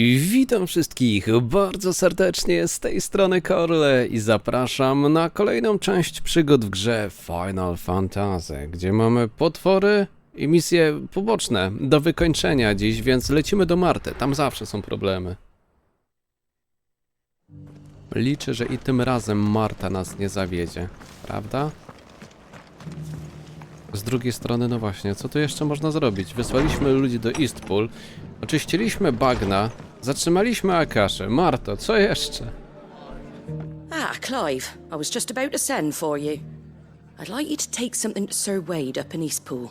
I witam wszystkich bardzo serdecznie z tej strony Korle i zapraszam na kolejną część przygód w grze Final Fantasy, gdzie mamy potwory i misje poboczne do wykończenia dziś, więc lecimy do Marty, tam zawsze są problemy. Liczę, że i tym razem Marta nas nie zawiedzie, prawda? Z drugiej strony, no właśnie, co tu jeszcze można zrobić? Wysłaliśmy ludzi do Eastpool, oczyściliśmy bagna, zatrzymaliśmy Akaszę. Marto, co jeszcze? Clive, I was just about to send for you. I'd like you to take something to Sir Wade up in Eastpool.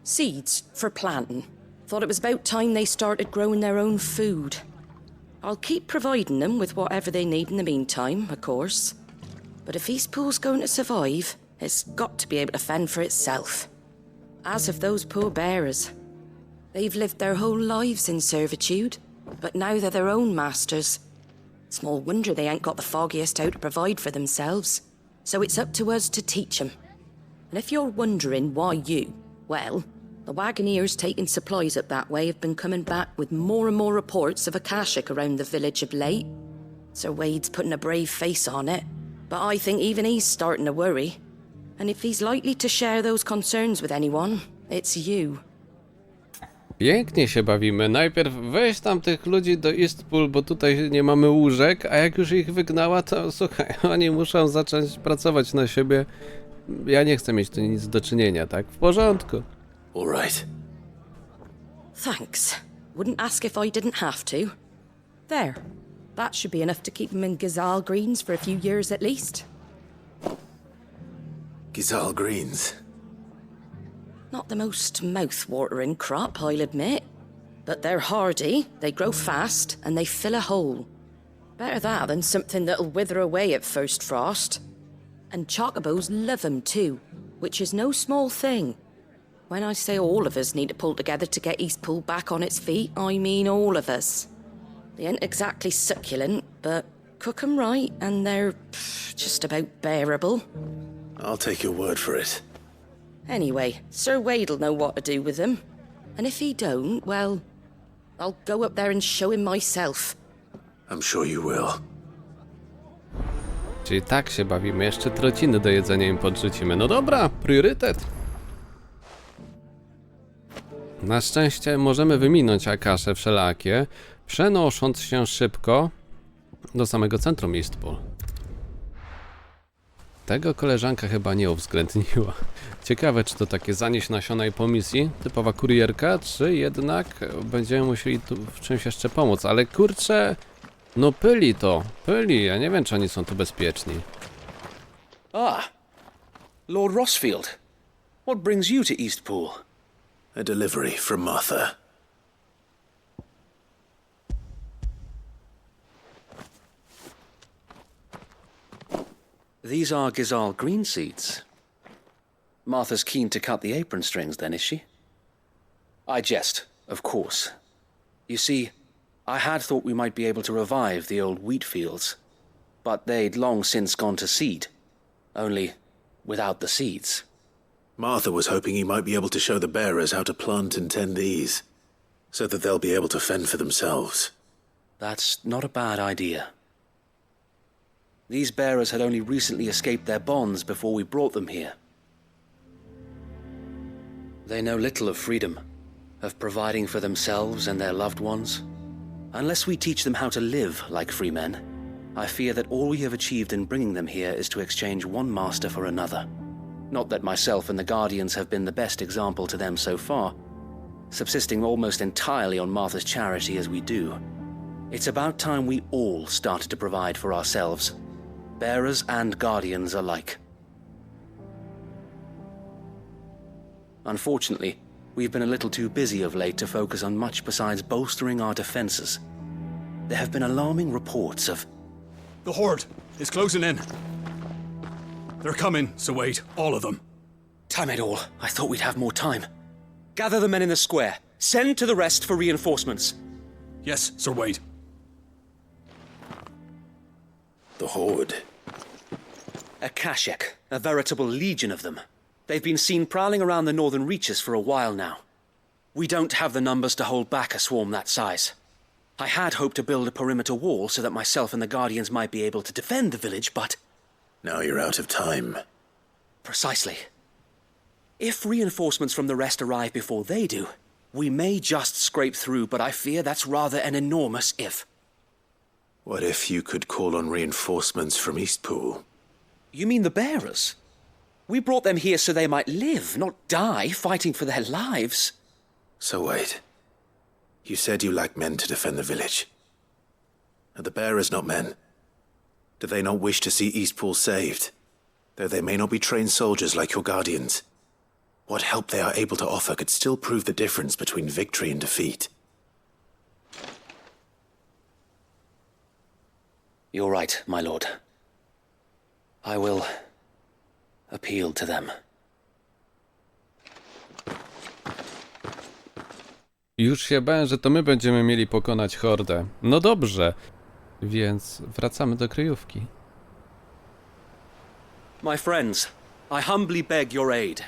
Seeds for planting. Thought it was about time they started growing their own food. I'll keep providing them with whatever they need in the meantime, of course. But if Eastpool's going to survive, it's got to be able to fend for itself. As of those poor bearers. They've lived their whole lives in servitude, but now they're their own masters. Small wonder they ain't got the foggiest how to provide for themselves. So it's up to us to teach them. And if you're wondering why you, well, the wagoneers taking supplies up that way have been coming back with more and more reports of Akashic around the village of late. Sir Wade's putting a brave face on it, but I think even he's starting to worry. And if he's likely to share those concerns with anyone, it's you. Pięknie się bawimy. Najpierw weź tam tych ludzi do Eastpool, bo tutaj nie mamy łóżek, a jak już ich wygnała, to słuchaj, oni muszą zacząć pracować na siebie. Ja nie chcę mieć tu nic do czynienia, tak? W porządku. All right. Thanks. Wouldn't ask if I didn't have to. There. That should be enough to keep them in Gazal Greens for a few years at least. Gazal Greens. Not the most mouth-watering crop, I'll admit. But they're hardy, they grow fast, and they fill a hole. Better that than something that'll wither away at first frost. And chocobos love 'em too, which is no small thing. When I say all of us need to pull together to get Eastpool back on its feet, I mean all of us. They ain't exactly succulent, but cook 'em right, and they're just about bearable. I'll take your word for it. Anyway, Sir Wade'll know what to do with them. And if he don't, well, I'll go up there and show him myself. I'm sure you will. Czyli tak się bawimy, jeszcze trociny do jedzenia im podrzucimy. No dobra, priorytet. Na szczęście możemy wyminąć Akasze wszelakie, przenosząc się szybko do samego centrum Eastpool. Tego koleżanka chyba nie uwzględniła. Ciekawe, czy to takie zanieść nasiona i po misji, typowa kurierka, czy jednak będziemy musieli tu w czymś jeszcze pomóc. Ale kurczę, no pyli, ja nie wiem, czy oni są tu bezpieczni. Lord Rossfield. What brings you to Eastpool? A delivery from Martha. These are Gazal green seeds. Martha's keen to cut the apron strings then, is she? I jest, of course. You see, I had thought we might be able to revive the old wheat fields, but they'd long since gone to seed, only without the seeds. Martha was hoping he might be able to show the bearers how to plant and tend these, so that they'll be able to fend for themselves. That's not a bad idea. These bearers had only recently escaped their bonds before we brought them here. They know little of freedom, of providing for themselves and their loved ones. Unless we teach them how to live like free men, I fear that all we have achieved in bringing them here is to exchange one master for another. Not that myself and the Guardians have been the best example to them so far, subsisting almost entirely on Martha's charity as we do. It's about time we all started to provide for ourselves, bearers and Guardians alike. Unfortunately, we've been a little too busy of late to focus on much besides bolstering our defenses. There have been alarming reports of... The Horde is closing in. They're coming, so wait, all of them. Damn it all, I thought we'd have more time. Gather the men in the square. Send to the rest for reinforcements. Yes, Sir Wade. The Horde. Akashic, a veritable legion of them. They've been seen prowling around the northern reaches for a while now. We don't have the numbers to hold back a swarm that size. I had hoped to build a perimeter wall so that myself and the Guardians might be able to defend the village, but... Now you're out of time. Precisely. If reinforcements from the rest arrive before they do, we may just scrape through, but I fear that's rather an enormous if. What if you could call on reinforcements from Eastpool? You mean the bearers? We brought them here so they might live, not die fighting for their lives. So wait. You said you lack men to defend the village. Are the bearers not men? Do they not wish to see Eastpool saved? Though they may not be trained soldiers like your Guardians. What help they are able to offer could still prove the difference between victory and defeat. You're right, my lord. I will appeal to them. Już się bałem, że to my będziemy mieli pokonać hordę. No dobrze, więc wracamy do kryjówki. My friends, I humbly beg your aid.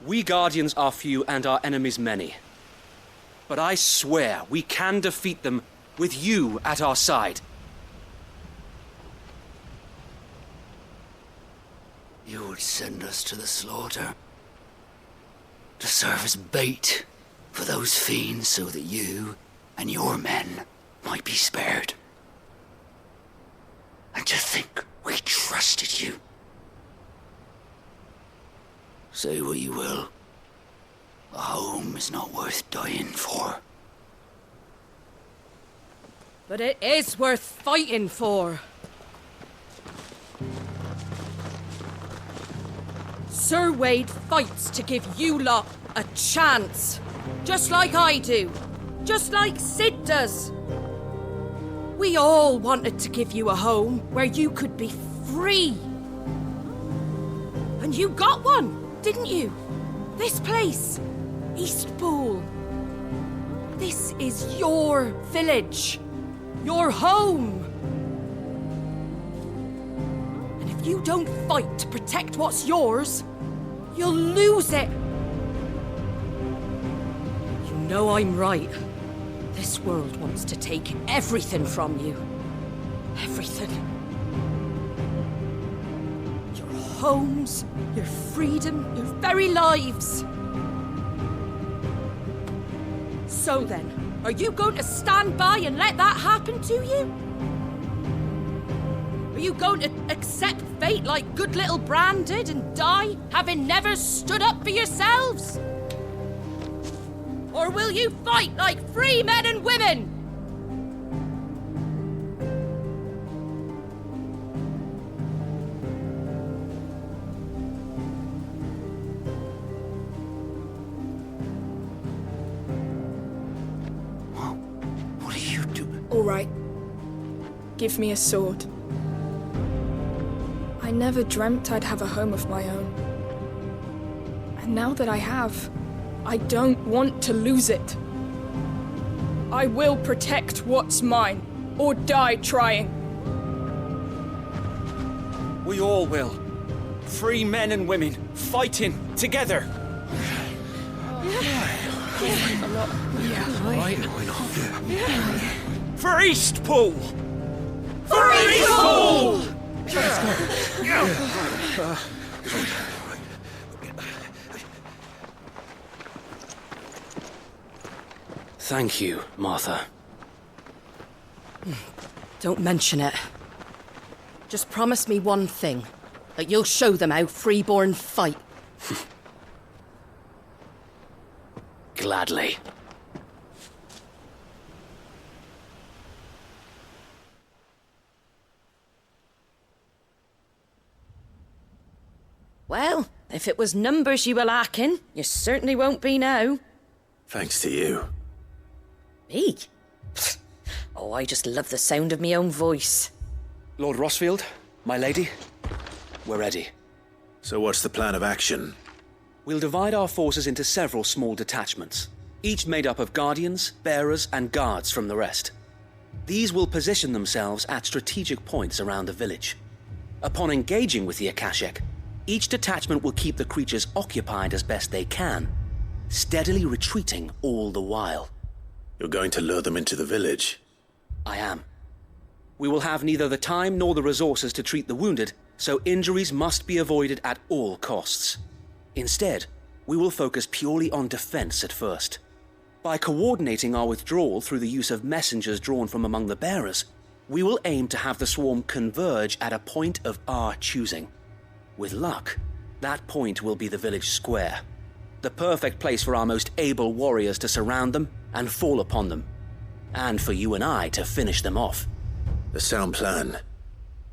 We Guardians are few and our enemies many. But I swear we can defeat them with you at our side. You would send us to the slaughter, to serve as bait for those fiends so that you and your men might be spared. And to think we trusted you. Say what you will, a home is not worth dying for. But it is worth fighting for. Sir Wade fights to give you lot a chance. Just like I do. Just like Sid does. We all wanted to give you a home where you could be free. And you got one, didn't you? This place, Eastpool. This is your village. Your home. And if you don't fight to protect what's yours, you'll lose it. You know I'm right. This world wants to take everything from you. Everything. Your homes, your freedom, your very lives. So then, are you going to stand by and let that happen to you? Are you going to accept fate like good little Bran did and die, having never stood up for yourselves? Or will you fight like free men and women? What are you doing? All right. Give me a sword. I never dreamt I'd have a home of my own. And now that I have, I don't want to lose it. I will protect what's mine, or die trying. We all will. Free men and women, fighting together. For Eastpool! For Eastpool! Thank you, Martha. Don't mention it. Just promise me one thing. That you'll show them how freeborn fight. Gladly. Well, if it was numbers you were lacking, you certainly won't be now. Thanks to you. Me? Oh, I just love the sound of my own voice. Lord Rossfield, my lady, we're ready. So what's the plan of action? We'll divide our forces into several small detachments, each made up of guardians, bearers, and guards from the rest. These will position themselves at strategic points around the village. Upon engaging with the Akashic, each detachment will keep the creatures occupied as best they can, steadily retreating all the while. You're going to lure them into the village? I am. We will have neither the time nor the resources to treat the wounded, so injuries must be avoided at all costs. Instead, we will focus purely on defense at first. By coordinating our withdrawal through the use of messengers drawn from among the bearers, we will aim to have the swarm converge at a point of our choosing. With luck, that point will be the village square, the perfect place for our most able warriors to surround them and fall upon them, and for you and I to finish them off. A sound plan,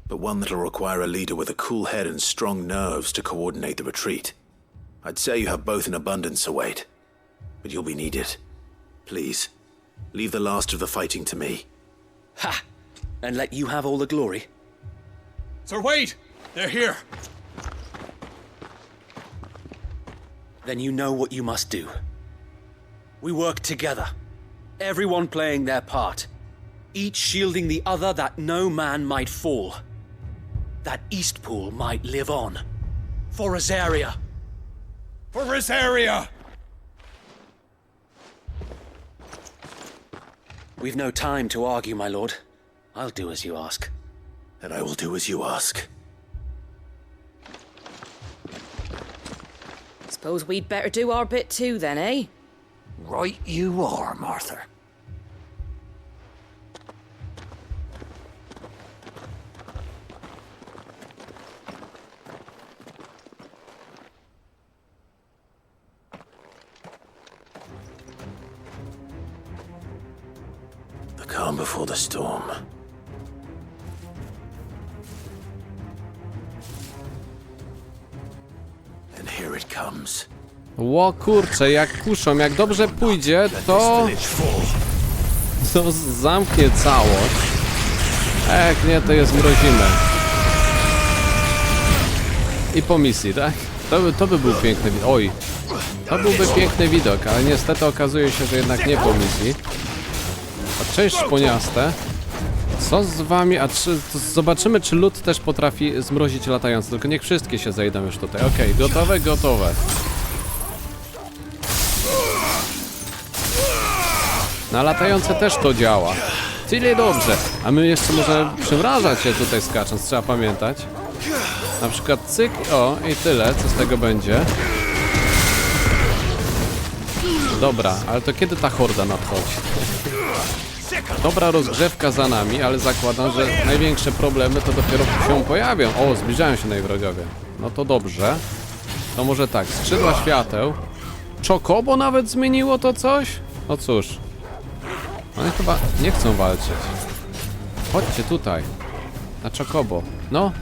but one that'll require a leader with a cool head and strong nerves to coordinate the retreat. I'd say you have both in abundance, Sir Wade, but you'll be needed. Please, leave the last of the fighting to me. Ha! And let you have all the glory. Sir Wade! They're here! Then you know what you must do. We work together, everyone playing their part, each shielding the other that no man might fall, that Eastpool might live on. For Rosaria! For Rosaria! We've no time to argue, my lord. I'll do as you ask. And I will do as you ask. Suppose we'd better do our bit too then, eh? Right you are, Martha. The calm before the storm. And here it comes. Ło kurczę, jak kuszą, jak dobrze pójdzie, to zamknie całość. A jak nie, to je zmrozimy. I po misji, tak? To by był piękny widok. Oj, to byłby piękny widok, ale niestety okazuje się, że jednak nie po misji. A cześć szponiaste. Co z wami? Zobaczymy, czy lód też potrafi zmrozić latający. Tylko niech wszystkie się zejdą już tutaj. Okej, gotowe, gotowe. Na latające też to działa. Tyle dobrze. A my jeszcze może przymrażać się tutaj skacząc, trzeba pamiętać. Na przykład cyk, o i tyle, co z tego będzie. Dobra, ale to kiedy ta horda nadchodzi? Dobra rozgrzewka za nami, ale zakładam, że największe problemy to dopiero się pojawią. O, zbliżają się wrogowie. No to dobrze. To może tak, skrzydła świateł. Czokobo nawet zmieniło to coś? No cóż. One chyba nie chcą walczyć. Chodźcie tutaj. Na czokobo. No.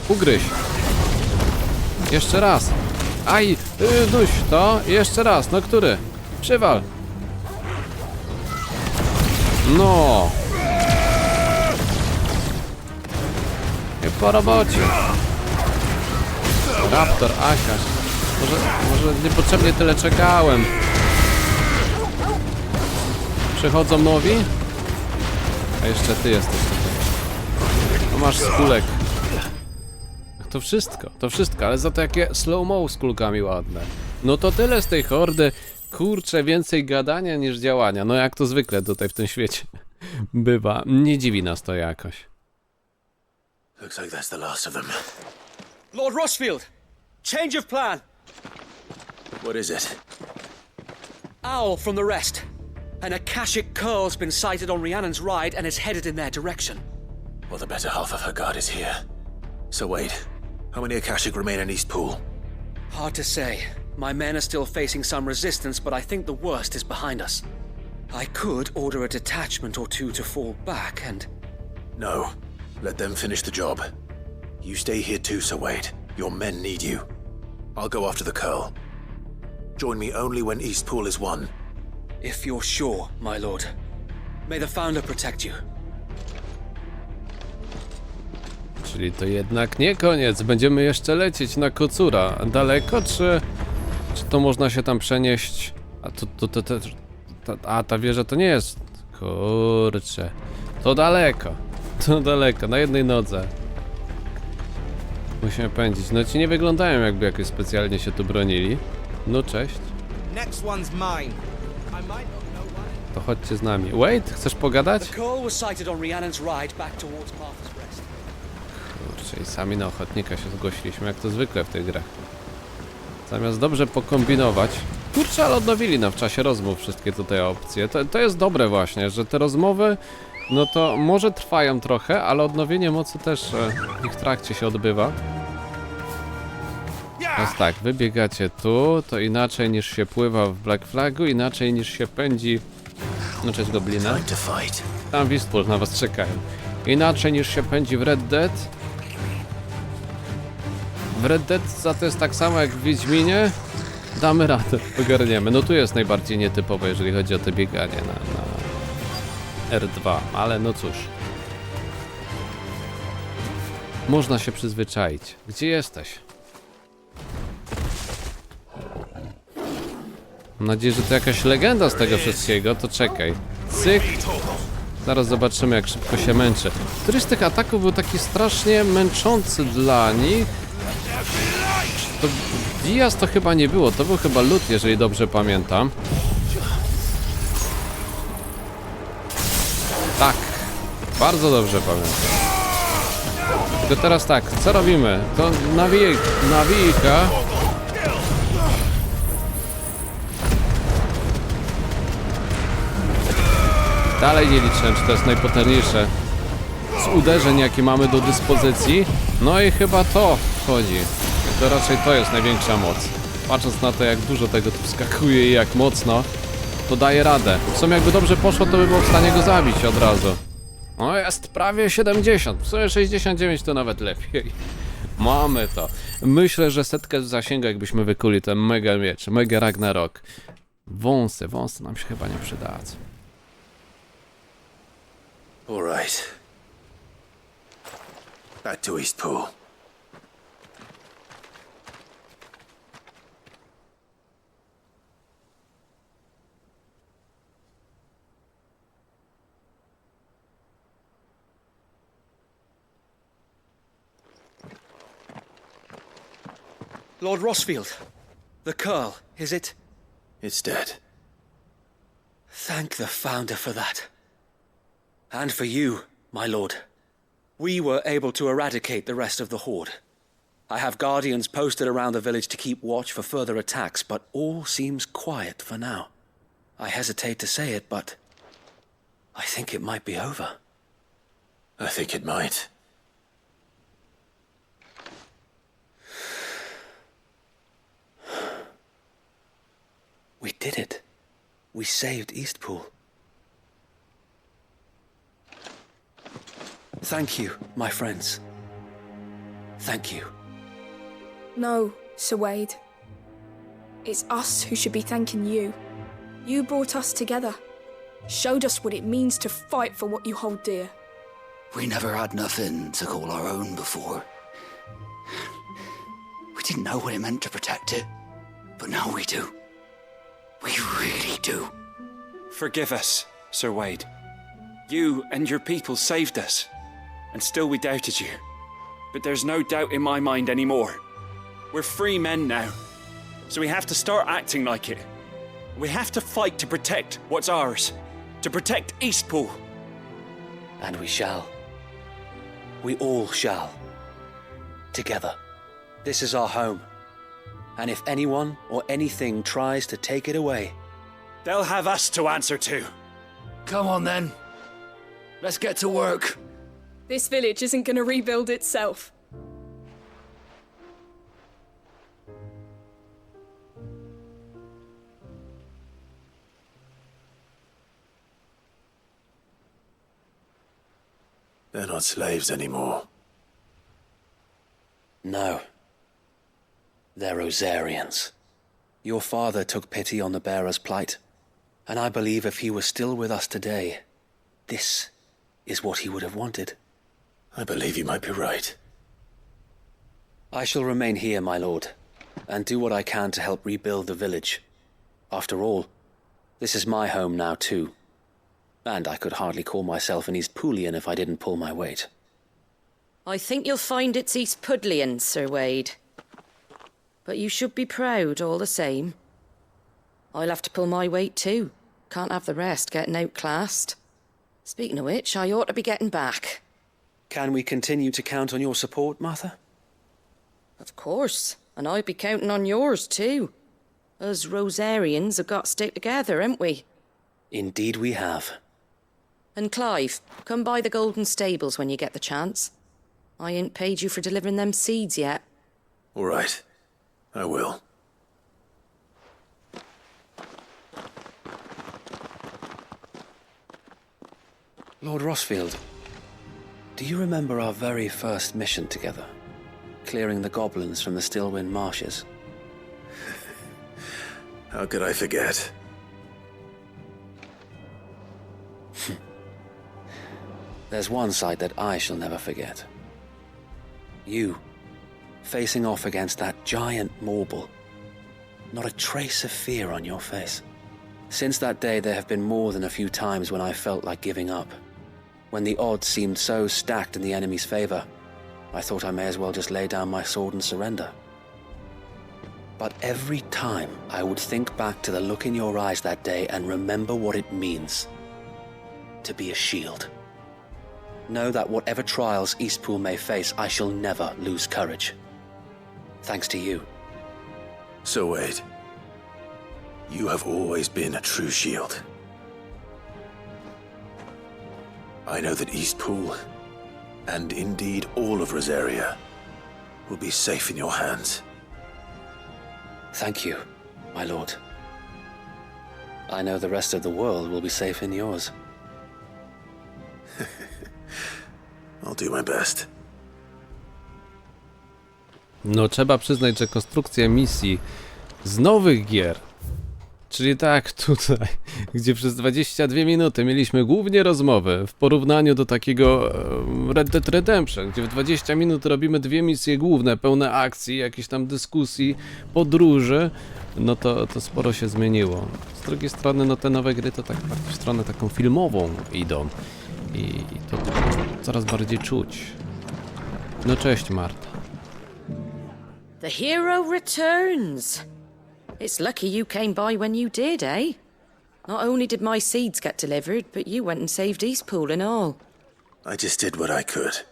Ugryź. Jeszcze raz. Aj, duś to. Jeszcze raz. No który? Przywal. No. I po robocie. Raptor, Akaś. Może niepotrzebnie tyle czekałem. Przychodzą nowi? A jeszcze ty jesteś tutaj. No masz skulek. To wszystko, ale za to jakie slow-mo z kulkami ładne. No to tyle z tej hordy. Kurczę, więcej gadania niż działania. No jak to zwykle tutaj w tym świecie bywa. Nie dziwi nas to jakoś. Looks like that's the last of them. Lord Rossfield! Change of plan! What is it? Owl from the rest. An Akashic curl's been sighted on Rhiannon's ride and is headed in their direction. Well, the better half of her guard is here. So wait, how many Akashic remain in Eastpool? Hard to say. My men are still facing some resistance, but I think the worst is behind us. I could order a detachment or two to fall back and... No, let them finish the job. You stay here too, Sir Wade. Your men need you. I'll go after the curl. Join me only when Eastpool is won. If you're sure, my lord. May the Founder protect you. Czyli to jednak nie koniec. Będziemy jeszcze lecieć na kocura. Daleko, czy to można się tam przenieść? A ta wieża to nie jest. Kurczę. To daleko. To daleko. Na jednej nodze. Musimy pędzić. No ci nie wyglądają, jakby jakoś specjalnie się tu bronili. No cześć. Next one's mine. I might not know why. to chodźcie z nami. Wait, chcesz pogadać? The call was sighted on Rhiannon's ride back towards Martha's Rest. Kurczę, i sami na ochotnika się zgłosiliśmy, jak to zwykle w tych grach. Zamiast dobrze pokombinować. Kurczę, ale odnowili w czasie rozmów wszystkie tutaj opcje. To jest dobre właśnie, że te rozmowy, no to może trwają trochę, ale odnowienie mocy też w ich trakcie się odbywa. Więc tak, wybiegacie tu, to inaczej niż się pływa w Black Flagu, inaczej niż się pędzi... No cześć goblina. Tam Wistful na was czekają. Inaczej niż się pędzi w Red Dead. W Red Dead za to jest tak samo jak w Wiedźminie. Damy radę, ogarniemy. No tu jest najbardziej nietypowe, jeżeli chodzi o te bieganie na R2, ale no cóż. Można się przyzwyczaić. Gdzie jesteś? Mam nadzieję, że to jakaś legenda z tego wszystkiego, to czekaj. Cyk. Zaraz zobaczymy, jak szybko się męczy. Któryś z tych ataków był taki strasznie męczący dla nich. To Diaz to chyba nie było, to był chyba lód, jeżeli dobrze pamiętam. Tak, bardzo dobrze pamiętam. Tylko teraz tak, co robimy? To nawijka. Dalej nie liczę, czy to jest najpotężniejsze z uderzeń, jakie mamy do dyspozycji. No i chyba to wchodzi. To raczej to jest największa moc. Patrząc na to, jak dużo tego tu wskakuje i jak mocno, to daje radę. W sumie jakby dobrze poszło, to by było w stanie go zabić od razu. No jest prawie 70, w sumie 69 to nawet lepiej. Mamy to. Myślę, że setkę w zasięgu, jakbyśmy wykuli ten mega miecz, mega Ragnarok. Wąsy nam się chyba nie przydadzą. All right. Back to Eastpool. Lord Rossfield, the Curl, is it? It's dead. Thank the Founder for that. And for you, my lord. We were able to eradicate the rest of the Horde. I have guardians posted around the village to keep watch for further attacks, but all seems quiet for now. I hesitate to say it, but I think it might be over. I think it might. We did it. We saved Eastpool. Thank you, my friends. Thank you. No, Sir Wade. It's us who should be thanking you. You brought us together. Showed us what it means to fight for what you hold dear. We never had nothing to call our own before. We didn't know what it meant to protect it, but now we do. We really do. Forgive us, Sir Wade. You and your people saved us, and still we doubted you. But there's no doubt in my mind anymore. We're free men now, so we have to start acting like it. We have to fight to protect what's ours, to protect Eastpool. And we shall. We all shall. Together. This is our home. And if anyone or anything tries to take it away, they'll have us to answer to. Come on then. Let's get to work. This village isn't gonna rebuild itself. They're not slaves anymore. no. They're Rosarians. Your father took pity on the bearer's plight, and I believe if he were still with us today, this is what he would have wanted. I believe you might be right. I shall remain here, my lord, and do what I can to help rebuild the village. After all, this is my home now too, and I could hardly call myself an Eastpoolian if I didn't pull my weight. I think you'll find it's Eastpudlian, Sir Wade. But you should be proud all the same. I'll have to pull my weight too, can't have the rest getting outclassed. Speaking of which, I ought to be getting back. Can we continue to count on your support, Martha? Of course, and I'd be counting on yours too. Us Rosarians have got to stick together, haven't we? Indeed we have. And Clive, come by the Golden Stables when you get the chance. I ain't paid you for delivering them seeds yet. All right. I will. Lord Rossfield, do you remember our very first mission together? Clearing the goblins from the Stillwind marshes? How could I forget? There's one sight that I shall never forget. You, facing off against that giant Morble. Not a trace of fear on your face. Since that day, there have been more than a few times when I felt like giving up. When the odds seemed so stacked in the enemy's favor, I thought I may as well just lay down my sword and surrender. But every time, I would think back to the look in your eyes that day and remember what it means to be a shield. Know that whatever trials Eastpool may face, I shall never lose courage. Thanks to you. So Wade, you have always been a true shield. I know that Eastpool, and indeed all of Rosaria, will be safe in your hands. Thank you, my lord. I know the rest of the world will be safe in yours. I'll do my best. No trzeba przyznać, że konstrukcja misji z nowych gier, czyli tak tutaj, gdzie przez 22 minuty mieliśmy głównie rozmowę, w porównaniu do takiego Red Dead Redemption, gdzie w 20 minut robimy dwie misje główne, pełne akcji, jakichś tam dyskusji, podróży, no to sporo się zmieniło. Z drugiej strony, no te nowe gry to tak w stronę taką filmową idą i to coraz bardziej czuć. No cześć Marta. The hero returns. It's lucky you came by when you did, eh? Not only did my seeds get delivered, but you went and saved Eastpool and all. I just did what I could.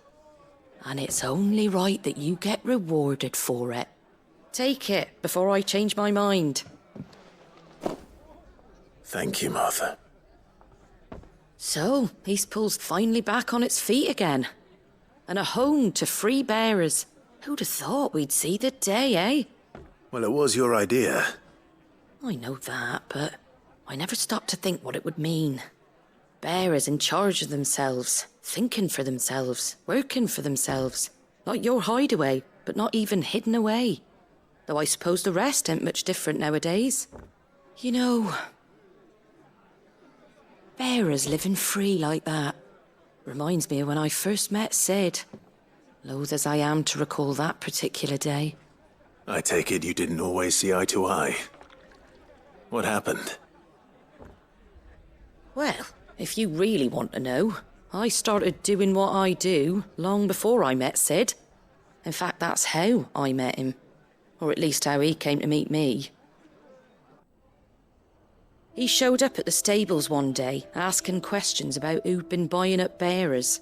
And it's only right that you get rewarded for it. Take it before I change my mind. Thank you, Martha. So, Eastpool's finally back on its feet again. And a home to free bearers. Who'd have thought we'd see the day, eh? Well, it was your idea. I know that, but I never stopped to think what it would mean. Bearers in charge of themselves, thinking for themselves, working for themselves. Like your hideaway, but not even hidden away. Though I suppose the rest ain't much different nowadays. You know, bearers living free like that reminds me of when I first met Sid. Loath as I am to recall that particular day. I take it you didn't always see eye to eye. What happened? Well, if you really want to know, I started doing what I do long before I met Sid. In fact, that's how I met him. Or at least how he came to meet me. He showed up at the stables one day, asking questions about who'd been buying up bearers.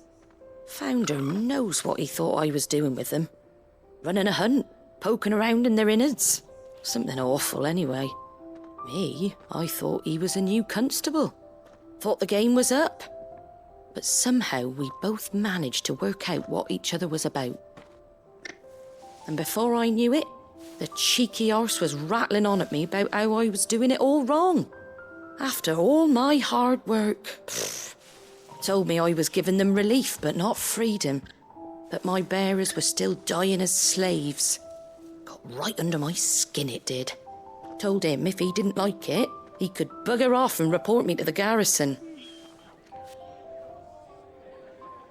Founder knows what he thought I was doing with them. Running a hunt, poking around in their innards. Something awful, anyway. Me, I thought he was a new constable. Thought the game was up. But somehow we both managed to work out what each other was about. And before I knew it, the cheeky arse was rattling on at me about how I was doing it all wrong. After all my hard work. Told me I was giving them relief, but not freedom. That my bearers were still dying as slaves. Got right under my skin, it did. Told him if he didn't like it, he could bugger off and report me to the garrison.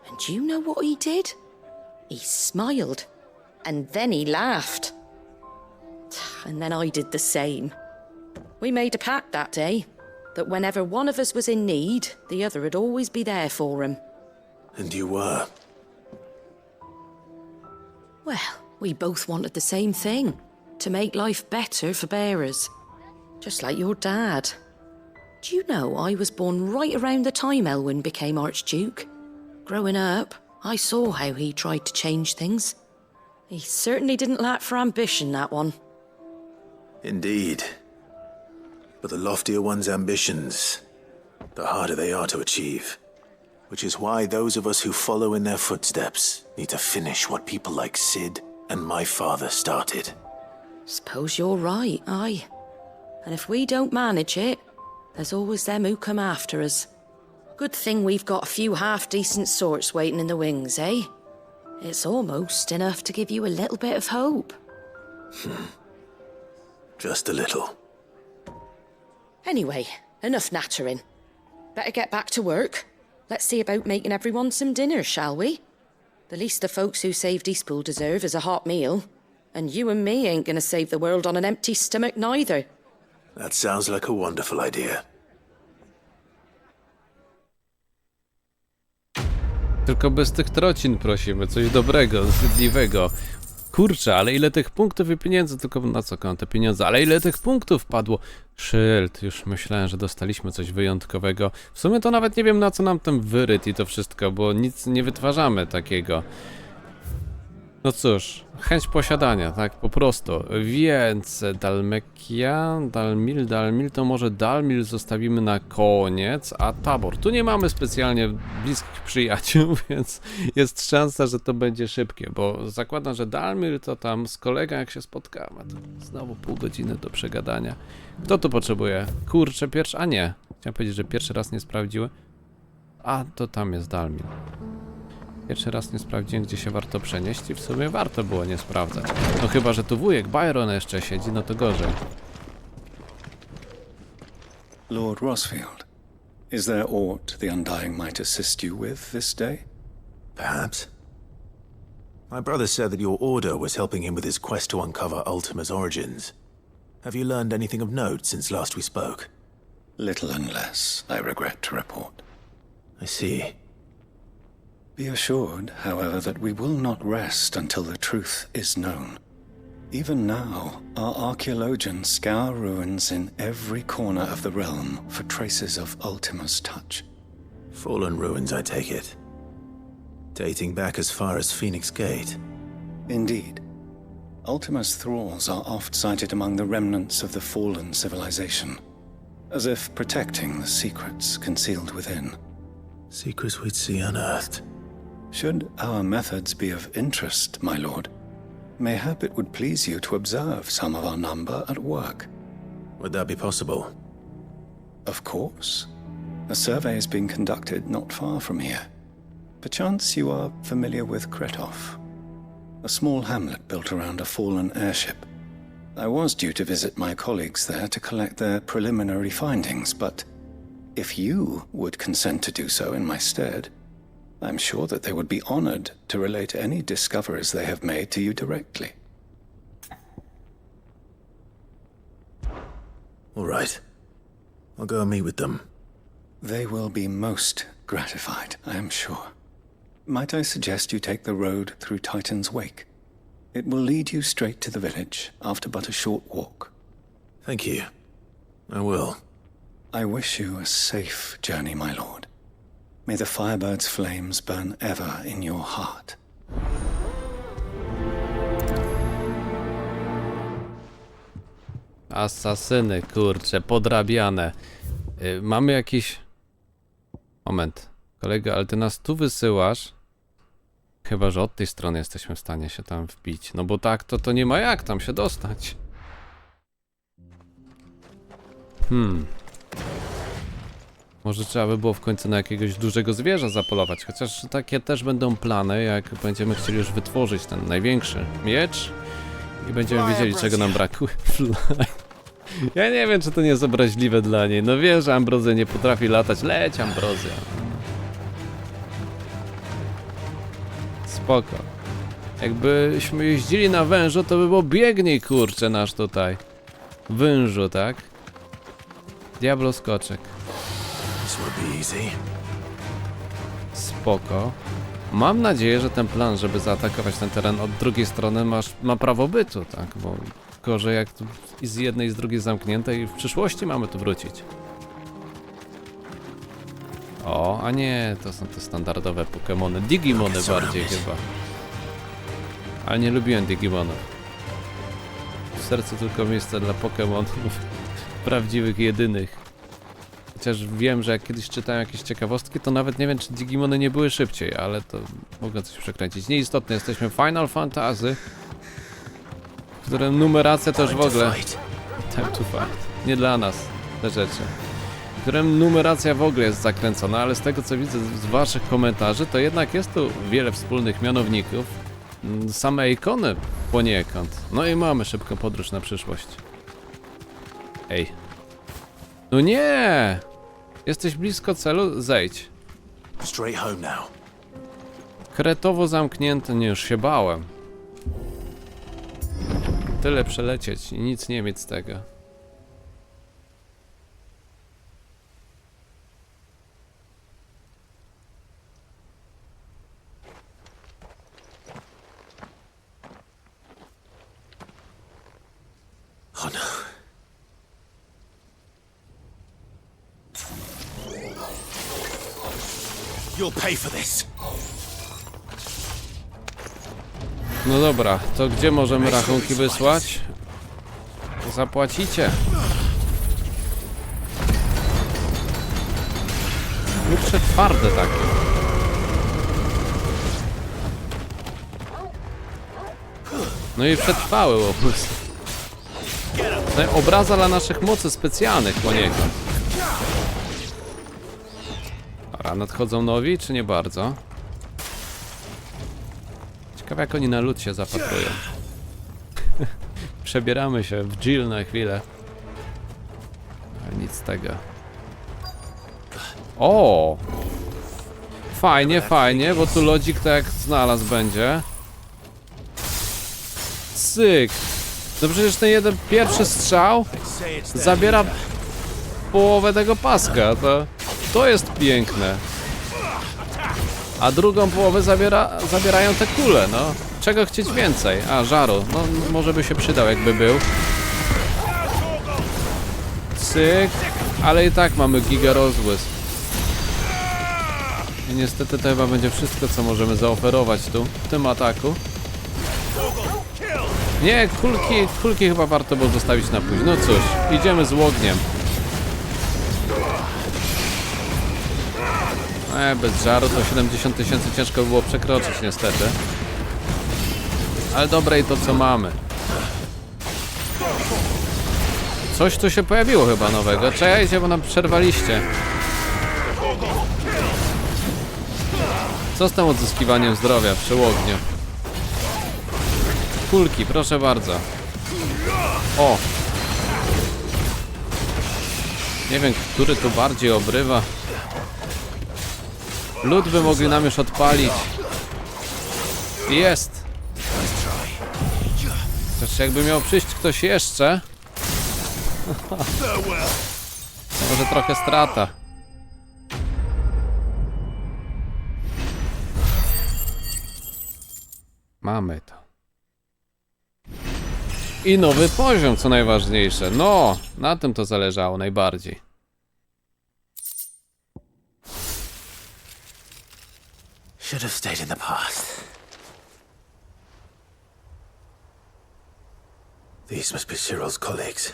And do you know what he did? He smiled. And then he laughed. And then I did the same. We made a pact that day, that whenever one of us was in need, the other would always be there for him. And you were? Well, we both wanted the same thing, to make life better for bearers. Just like your dad. Do you know I was born right around the time Elwyn became Archduke? Growing up, I saw how he tried to change things. He certainly didn't lack for ambition, that one. Indeed. But the loftier one's ambitions, the harder they are to achieve. Which is why those of us who follow in their footsteps need to finish what people like Sid and my father started. Suppose you're right, aye. And if we don't manage it, there's always them who come after us. Good thing we've got a few half-decent sorts waiting in the wings, eh? It's almost enough to give you a little bit of hope. Just a little. Anyway, enough nattering. Better get back to work. Let's see about making everyone some dinner, shall we? The least the folks who saved Eastpool deserve is a hot meal. And you and me ain't gonna save the world on an empty stomach neither. That sounds like a wonderful idea. Tylko bez tych trocin prosimy, coś dobrego, zjadliwego. Kurczę, ale ile tych punktów i pieniędzy, tylko na co kocham te pieniądze, ale ile tych punktów padło. Szyld, już myślałem, że dostaliśmy coś wyjątkowego. W sumie to nawet nie wiem, na co nam ten wyryt i to wszystko, bo nic nie wytwarzamy takiego. No cóż, chęć posiadania, tak, po prostu. Więc Dalmekia, Dalmil to może Dalmil zostawimy na koniec, a Tabor. Tu nie mamy specjalnie bliskich przyjaciół, więc jest szansa, że to będzie szybkie, bo zakładam, że Dalmil to tam z kolegą jak się spotkamy. To znowu pół godziny do przegadania. Kto tu potrzebuje? Kurczę, pierwszy, a nie. Chciałem powiedzieć, że pierwszy raz nie sprawdziły. A, to tam jest Dalmil. Pierwszy raz nie sprawdziłem, gdzie się warto przenieść i w sumie warto było nie sprawdzać. No chyba, że tu wujek Byron jeszcze siedzi, no to gorzej. Lord Rosfield, is there aught the Undying might assist you with this day? Perhaps. My brother said that your order was helping him with his quest to uncover Ultima's origins. Have you learned anything of note since last we spoke? Little and less, I regret to report. I see. Be assured, however, that we will not rest until the truth is known. Even now, our archaeologians scour ruins in every corner of the realm for traces of Ultima's touch. Fallen ruins, I take it. Dating back as far as Phoenix Gate. Indeed. Ultima's thralls are oft sighted among the remnants of the fallen civilization, as if protecting the secrets concealed within. Secrets we'd see unearthed. Should our methods be of interest, my lord, mayhap it would please you to observe some of our number at work. Would that be possible? Of course. A survey is being conducted not far from here. Perchance you are familiar with Kretov, a small hamlet built around a fallen airship. I was due to visit my colleagues there to collect their preliminary findings, but if you would consent to do so in my stead, I'm sure that they would be honored to relate any discoveries they have made to you directly. All right. I'll go and meet with them. They will be most gratified, I am sure. Might I suggest you take the road through Titan's Wake? It will lead you straight to the village after but a short walk. Thank you. I will. I wish you a safe journey, my lord. May the Firebird's flames burn ever in your heart. Asasyny, kurcze, podrabiane. Mamy jakiś... Moment. Kolego, ale ty nas tu wysyłasz? Chyba, że od tej strony jesteśmy w stanie się tam wbić. No bo tak, to nie ma jak tam się dostać. Może trzeba by było w końcu na jakiegoś dużego zwierza zapolować. Chociaż takie też będą plany, jak będziemy chcieli już wytworzyć ten największy miecz. I będziemy wiedzieli, czego nam brakuje. Ja nie wiem, czy to nie jest obraźliwe dla niej. No wiesz, że Ambrozja nie potrafi latać. Leć, Ambrozja. Spoko. Jakbyśmy jeździli na wężu, to by było biegnij, kurczę, nasz tutaj. Wężu, tak? Diablo skoczek. Spoko. Mam nadzieję, że ten plan, żeby zaatakować ten teren od drugiej strony ma prawo bytu, tak? Bo gorzej jak tu i z jednej i z drugiej zamknięte i w przyszłości mamy tu wrócić. O, a nie, to są te standardowe Pokemony. Digimony bardziej chyba. Ale nie lubiłem Digimonów. W sercu tylko miejsce dla Pokemonów. Prawdziwych, jedynych. Chociaż wiem, że jak kiedyś czytałem jakieś ciekawostki, to nawet nie wiem, czy Digimony nie były szybciej, ale to mogę coś przekręcić. Nieistotne, jesteśmy w Final Fantasy, w którym numeracja to już w ogóle... Time to fight. Nie dla nas te rzeczy. W którym numeracja w ogóle jest zakręcona, ale z tego co widzę z waszych komentarzy, to jednak jest tu wiele wspólnych mianowników. Same ikony poniekąd. No i mamy szybką podróż na przyszłość. Ej. No nie! Jesteś blisko celu, zejdź. Straight home now. Kretowo zamknięty, nie, już się bałem. Tyle przelecieć i nic nie mieć z tego. Oh no. You'll pay for this. No dobra, to gdzie możemy rachunki wysłać? Zapłacicie. Kurczę, twarde takie. No i przetrwały łobuz. Obraza dla naszych mocy specjalnych poniekąd. Dobra, nadchodzą nowi, czy nie bardzo? Ciekawe jak oni na lód się zapatrują. Przebieramy się w Jill na chwilę. Ale nic z tego. O! Fajnie, fajnie, bo tu lodzik tak jak znalazł będzie. Cyk! No przecież ten jeden pierwszy strzał zabiera połowę tego paska, to jest piękne. A drugą połowę zabierają te kule, no. Czego chcieć więcej? A, żaru. No, może by się przydał, jakby był. Cyk. Ale i tak mamy giga rozbłysk. I niestety to chyba będzie wszystko, co możemy zaoferować tu, w tym ataku. Nie, kulki chyba warto było zostawić na później. No cóż, idziemy z ogniem. Bez żaru to 70 000 ciężko by było przekroczyć niestety. Ale dobre i to co mamy. Coś tu się pojawiło chyba nowego. Czekajcie, bo nam przerwaliście. Co z tym odzyskiwaniem zdrowia przy ogniu? Kulki, proszę bardzo. O! Nie wiem, który tu bardziej obrywa. Lód by mogli nam już odpalić. Jest! Chociaż jakby miał przyjść ktoś jeszcze... Może trochę strata. Mamy to. I nowy poziom, co najważniejsze. No, na tym to zależało najbardziej. Should have stayed in the past. These must be Cyril's colleagues.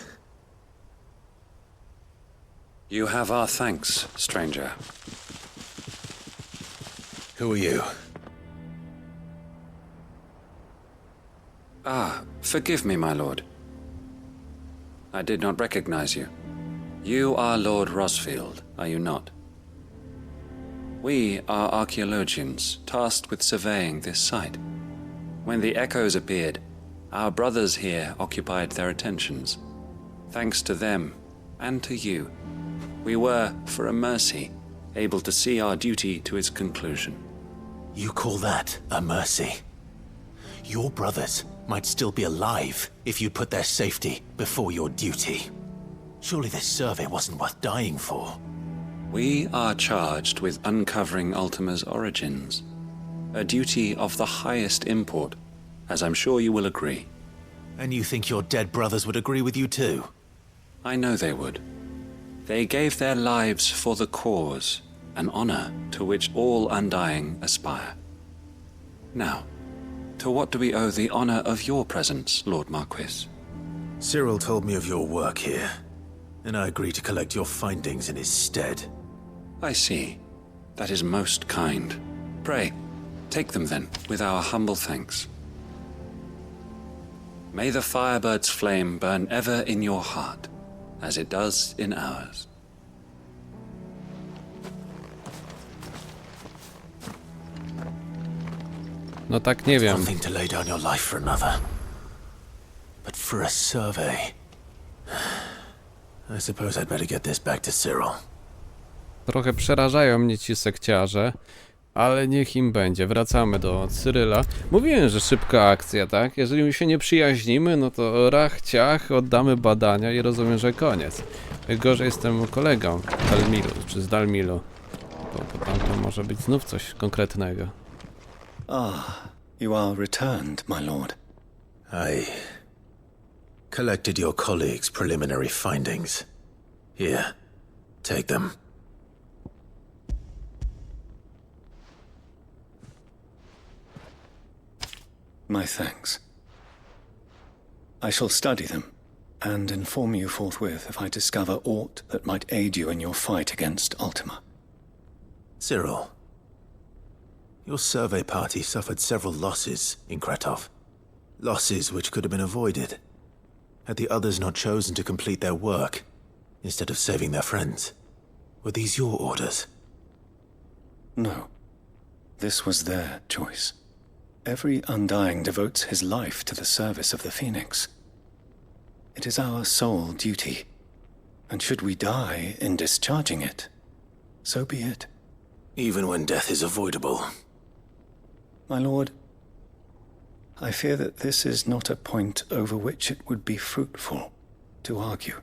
You have our thanks, stranger. Who are you? Ah, forgive me, my lord. I did not recognize you. You are Lord Rosfield, are you not? We are archaeologians tasked with surveying this site. When the echoes appeared, our brothers here occupied their attentions. Thanks to them, and to you, we were, for a mercy, able to see our duty to its conclusion. You call that a mercy? Your brothers might still be alive if you put their safety before your duty. Surely this survey wasn't worth dying for. We are charged with uncovering Ultima's origins, a duty of the highest import, as I'm sure you will agree. And you think your dead brothers would agree with you too? I know they would. They gave their lives for the cause, an honor to which all undying aspire. Now, to what do we owe the honor of your presence, Lord Marquis? Cyril told me of your work here, and I agreed to collect your findings in his stead. I see. That is most kind. Pray, take them then, with our humble thanks. May the firebird's flame burn ever in your heart, as it does in ours. No tak nie wiem. One thing to lay down your life for another. But for a survey... I suppose I'd better get this back to Cyril. Trochę przerażają mnie ci sekciarze, ale niech im będzie. Wracamy do Cyryla. Mówiłem, że szybka akcja, tak? Jeżeli się nie przyjaźnimy, no to rach, ciach, oddamy badania i rozumiem, że koniec. Gorzej jestem kolegą Dalmilu, czy z Dalmilu. Bo tam to może być znów coś konkretnego. Ah, you are returned, my lord. I collected your colleagues' preliminary findings. Here, take them. My thanks. I shall study them, and inform you forthwith if I discover aught that might aid you in your fight against Ultima. Cyril, your survey party suffered several losses in Kretov. Losses which could have been avoided, had the others not chosen to complete their work, instead of saving their friends. Were these your orders? No. This was their choice. Every Undying devotes his life to the service of the Phoenix. It is our sole duty, and should we die in discharging it, so be it. Even when death is avoidable. My lord, I fear that this is not a point over which it would be fruitful to argue.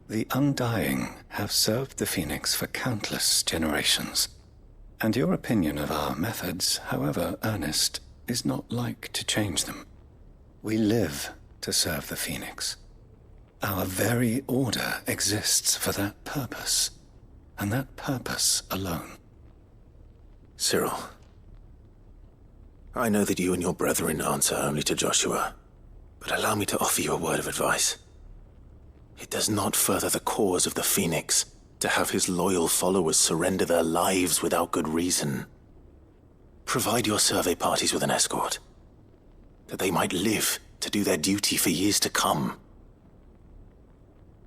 The Undying have served the Phoenix for countless generations, and your opinion of our methods, however earnest, is not like to change them. We live to serve the Phoenix. Our very order exists for that purpose, and that purpose alone. Cyril, I know that you and your brethren answer only to Joshua, but allow me to offer you a word of advice. It does not further the cause of the Phoenix to have his loyal followers surrender their lives without good reason. Provide your survey parties with an escort, that they might live to do their duty for years to come.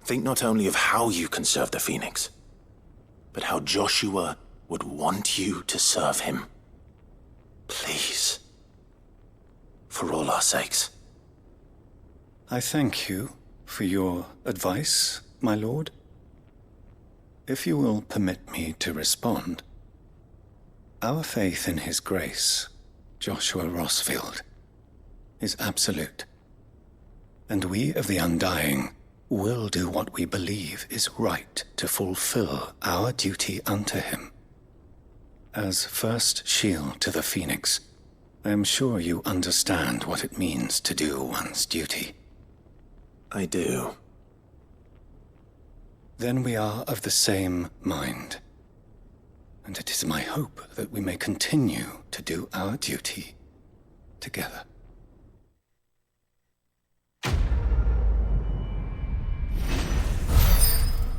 Think not only of how you can serve the Phoenix, but how Joshua would want you to serve him. Please. For all our sakes. I thank you for your advice, my lord. If you will permit me to respond, our faith in his grace, Joshua Rossfield, is absolute. And we of the Undying will do what we believe is right to fulfill our duty unto him. As first shield to the Phoenix, I am sure you understand what it means to do one's duty. I do. Then we are of the same mind. And it is my hope that we may continue to do our duty together.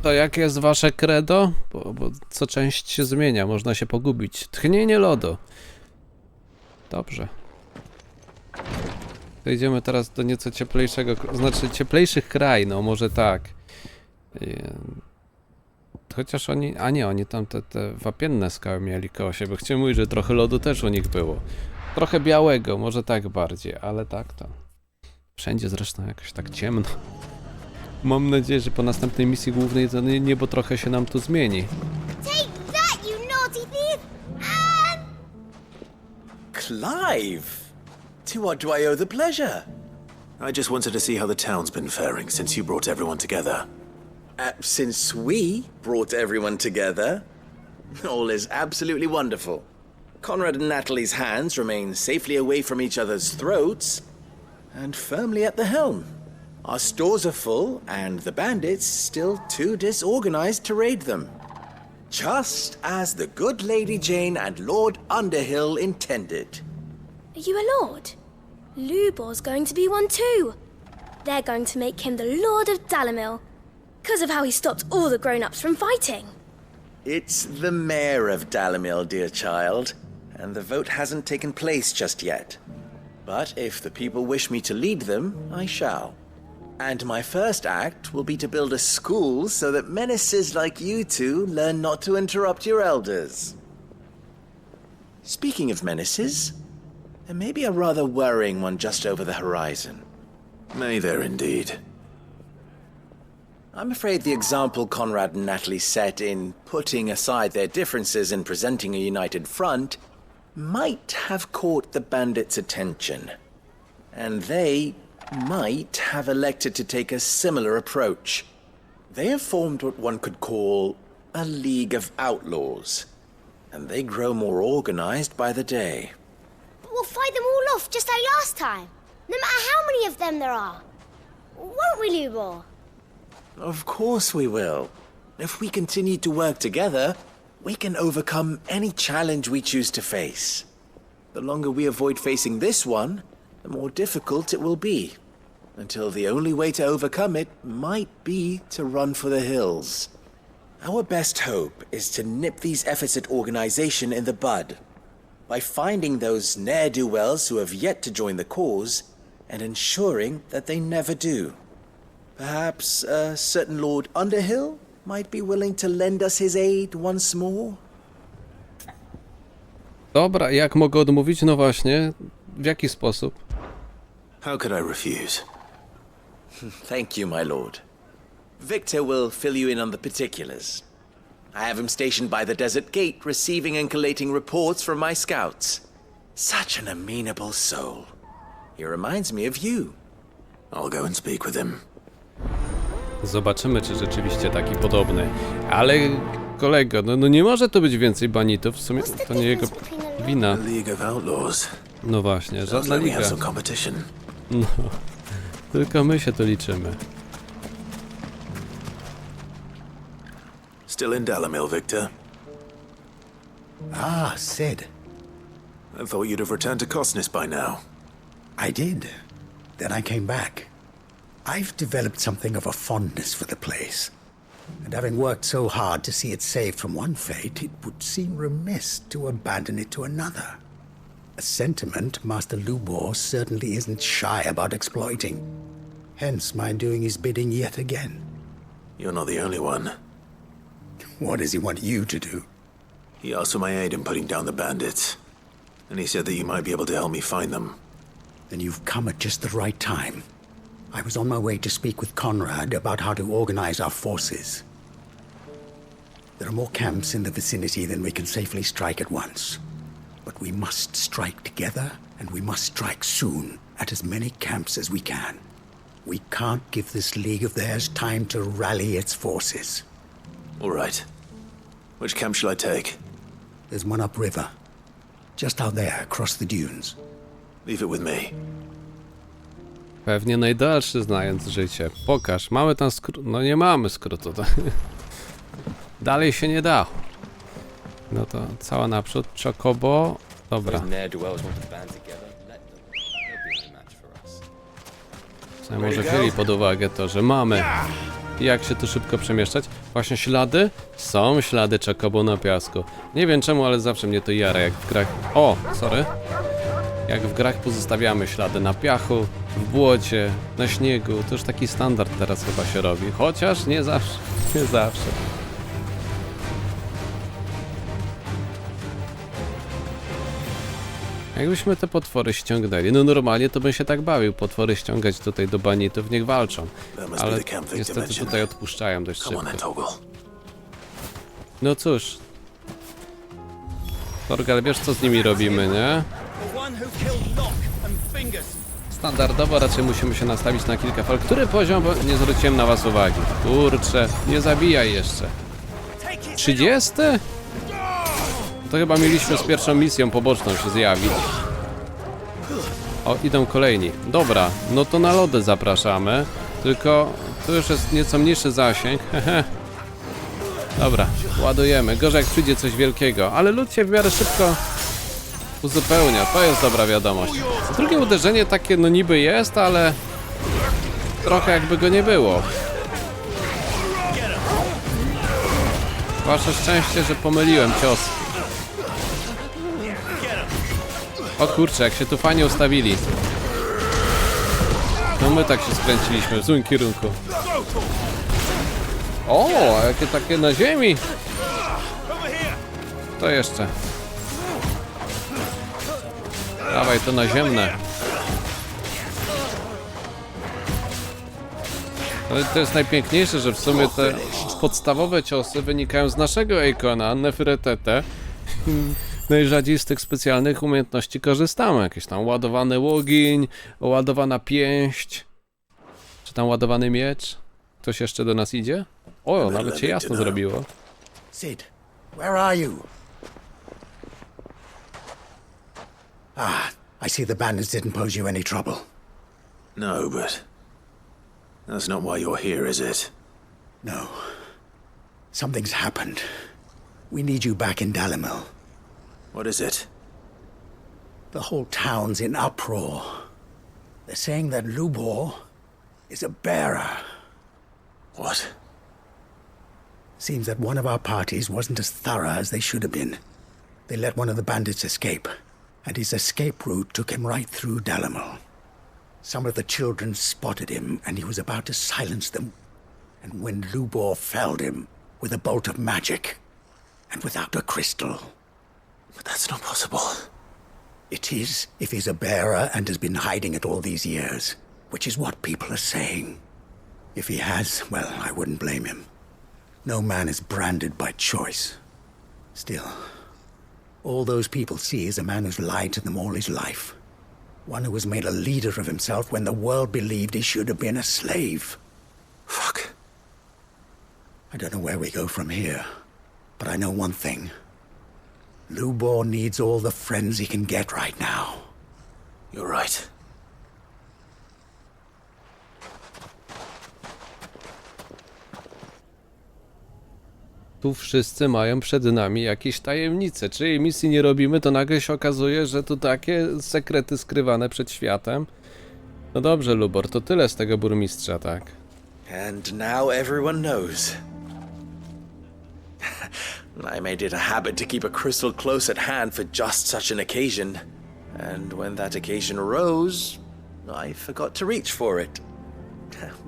To jakie jest wasze credo? Bo co część się zmienia, można się pogubić. Tchnienie lodu. Dobrze. To idziemy teraz do nieco cieplejszego, znaczy cieplejszych krain, no może tak. Chociaż oni, a nie, oni tam te wapienne skały mieli koło siebie. Chciałem mówić, że trochę lodu też u nich było. Trochę białego, może tak bardziej, ale tak to. Wszędzie zresztą jakoś tak ciemno. Mam nadzieję, że po następnej misji głównej to niebo trochę się nam tu zmieni. Take that, you naughty thief! Clive! To what do I owe the pleasure? I just wanted to see how the town's been faring since you brought everyone together. Since we brought everyone together, all is absolutely wonderful. Conrad and Natalie's hands remain safely away from each other's throats, and firmly at the helm. Our stores are full, and the bandits still too disorganized to raid them. Just as the good Lady Jane and Lord Underhill intended. Are you a lord? Lubor's going to be one too. They're going to make him the Lord of Dalimil, because of how he stopped all the grown-ups from fighting. It's the mayor of Dalimil, dear child, and the vote hasn't taken place just yet. But if the people wish me to lead them, I shall. And my first act will be to build a school so that menaces like you two learn not to interrupt your elders. Speaking of menaces, there may be a rather worrying one just over the horizon. May there indeed. I'm afraid the example Conrad and Natalie set in putting aside their differences and presenting a united front might have caught the bandits' attention. And they might have elected to take a similar approach. They have formed what one could call a League of Outlaws, and they grow more organized by the day. But we'll fight them all off just like last time, no matter how many of them there are. Won't we, Lubor? Of course we will. If we continue to work together, we can overcome any challenge we choose to face. The longer we avoid facing this one, the more difficult it will be, until the only way to overcome it might be to run for the hills. Our best hope is to nip these efforts at organization in the bud, by finding those ne'er-do-wells who have yet to join the cause, and ensuring that they never do. Perhaps a certain Lord Underhill might be willing to lend us his aid once more? Dobra, jak mogę odmówić? No właśnie, w jaki sposób? How could I refuse? Thank you, my lord. Victor will fill you in on the particulars. I have him stationed by the desert gate, receiving and collating reports from my scouts. Such an amenable soul. He reminds me of you. I'll go and speak with him. Zobaczymy, czy rzeczywiście taki podobny. Ale kolego, no nie może to być więcej banitów. W sumie to nie jego wina. League of Outlaws. No właśnie, żadna liga. No, tylko my się tu liczymy. Still in Dalimil, Victor? Ah, Sid. I thought you'd have returned to Cosnes by now. I did. Then I came back. I've developed something of a fondness for the place. And having worked so hard to see it saved from one fate, it would seem remiss to abandon it to another. A sentiment Master Lubor certainly isn't shy about exploiting. Hence my doing his bidding yet again. You're not the only one. What does he want you to do? He asked for my aid in putting down the bandits. And he said that you might be able to help me find them. Then you've come at just the right time. I was on my way to speak with Conrad about how to organize our forces. There are more camps in the vicinity than we can safely strike at once. But we must strike together, and we must strike soon at as many camps as we can. We can't give this league of theirs time to rally its forces. All right. Which camp shall I take? There's one upriver. Just out there, across the dunes. Leave it with me. Pewnie najdalszy, znając życie. Pokaż, mamy tam skrót. No nie mamy skrótu. Dalej się nie da. No to cała naprzód. Chocobo. Dobra. Może wzięli pod uwagę to, że mamy. Jak się tu szybko przemieszczać? Właśnie ślady? Są ślady Chocobo na piasku. Nie wiem czemu, ale zawsze mnie to jara, jak w grach... O, sorry. Jak w grach pozostawiamy ślady na piachu, w błocie, na śniegu. To już taki standard teraz chyba się robi. Chociaż nie zawsze. Nie zawsze. Jakbyśmy te potwory ściągnęli, no normalnie to bym się tak bawił, potwory ściągać tutaj do banitów, niech walczą. Ale niestety tutaj odpuszczają dość szybko. No cóż. Torgal, wiesz co z nimi robimy, nie? Standardowo raczej musimy się nastawić na kilka fal. Który poziom? Bo nie zwróciłem na was uwagi. Kurczę, nie zabijaj jeszcze. 30? To chyba mieliśmy z pierwszą misją poboczną się zjawić. O, idą kolejni. Dobra, no to na lody zapraszamy. Tylko tu już jest nieco mniejszy zasięg. Dobra, ładujemy. Gorzej jak przyjdzie coś wielkiego, ale lód się w miarę szybko uzupełnia. To jest dobra wiadomość. Drugie uderzenie takie no niby jest, ale trochę jakby go nie było. Wasze szczęście, że pomyliłem cios. O kurczę, jak się tu fajnie ustawili. No my tak się skręciliśmy w złym kierunku. O, jakie takie na ziemi. To jeszcze. Dawaj to naziemne. Ale to jest najpiękniejsze, że w sumie te podstawowe ciosy wynikają z naszego Eikona, Neferetete. Najrzadziej z tych specjalnych umiejętności korzystamy. Jakieś tam ładowany łogień, ładowana pięść. Czy tam ładowany miecz? Ktoś jeszcze do nas idzie? O, nawet się jasno zrobiło. Sid, where are you? I see the bandits didn't pose you any trouble. No, but that's not why you're here, is it? No. Something's happened. We need you back in Dalimil. What is it? The whole town's in uproar. They're saying that Lubor is a bearer. What? Seems that one of our parties wasn't as thorough as they should have been. They let one of the bandits escape, and his escape route took him right through Dalimil. Some of the children spotted him, and he was about to silence them. And when Lubor felled him with a bolt of magic, and without a crystal. But that's not possible. It is, if he's a bearer and has been hiding it all these years, which is what people are saying. If he has, well, I wouldn't blame him. No man is branded by choice. Still, all those people see is a man who's lied to them all his life. One who was made a leader of himself when the world believed he should have been a slave. Fuck. I don't know where we go from here, but I know one thing. Lubor needs all the friends he can get right now. You're right. Tu wszyscy mają przed nami jakieś tajemnice. Czy jej misji nie robimy, to nagle się okazuje, że tu takie sekrety skrywane przed światem. No dobrze, Lubor, to tyle z tego burmistrza, tak? And now everyone knows. I made it a habit to keep a crystal close at hand for just such an occasion. And when that occasion arose, I forgot to reach for it.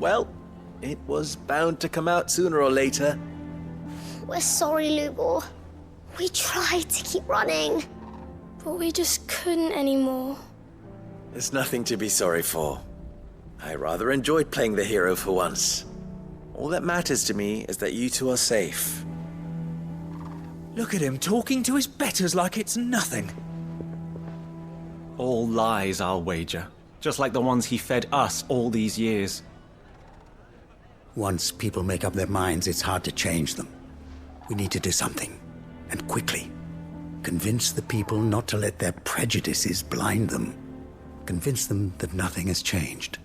Well, it was bound to come out sooner or later. We're sorry, Lubor. We tried to keep running, but we just couldn't anymore. There's nothing to be sorry for. I rather enjoyed playing the hero for once. All that matters to me is that you two are safe. Look at him talking to his betters like it's nothing. All lies, I'll wager. Just like the ones he fed us all these years. Once people make up their minds, it's hard to change them. We need to do something, and quickly. Convince the people not to let their prejudices blind them. Convince them that nothing has changed.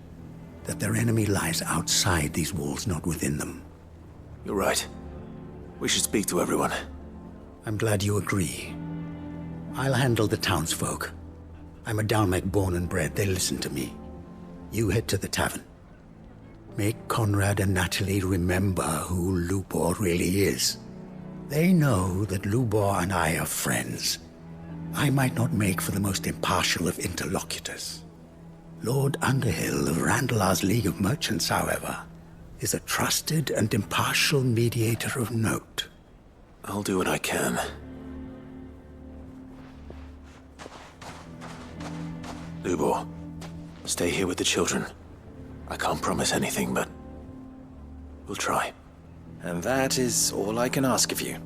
That their enemy lies outside these walls, not within them. You're right. We should speak to everyone. I'm glad you agree. I'll handle the townsfolk. I'm a Dalmek born and bred. They'll listen to me. You head to the tavern. Make Conrad and Natalie remember who Lubor really is. They know that Lubor and I are friends. I might not make for the most impartial of interlocutors. Lord Underhill of Randalar's League of Merchants, however, is a trusted and impartial mediator of note. I'll do what I can. Lubor, stay here with the children. I can't promise anything, but we'll try. And that is all I can ask of you.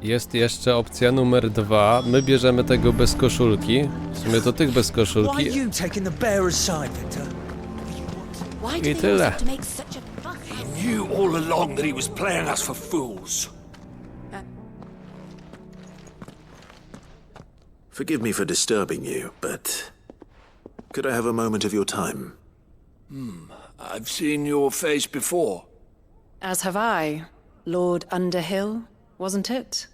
Jest jeszcze opcja numer 2. My bierzemy tego bez koszulki. W sumie to tych bez koszulki. I tyle. He knew all along that he was playing us for fools. Forgive me for disturbing you, but could I have a moment of your time? I've seen your face before. As have I, Lord Underhill, wasn't it?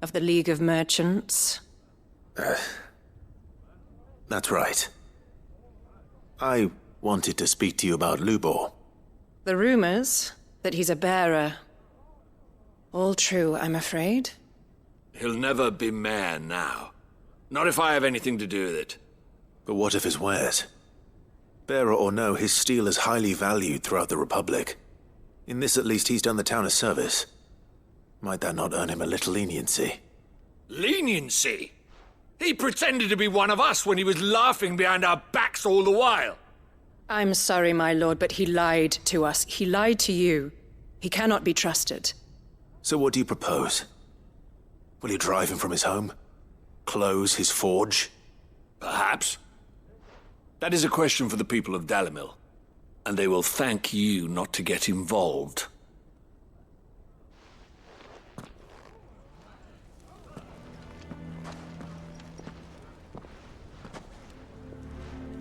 Of the League of Merchants. That's right. I wanted to speak to you about Lubor. The rumors that he's a bearer. All true, I'm afraid. He'll never be mayor now. Not if I have anything to do with it. But what of his wares? Bearer or no, his steel is highly valued throughout the Republic. In this at least he's done the town a service. Might that not earn him a little leniency? Leniency? He pretended to be one of us when he was laughing behind our backs all the while. I'm sorry, my lord, but he lied to us. He lied to you. He cannot be trusted. So what do you propose? Will you drive him from his home? Close his forge? Perhaps. That is a question for the people of Dalimil, and they will thank you not to get involved.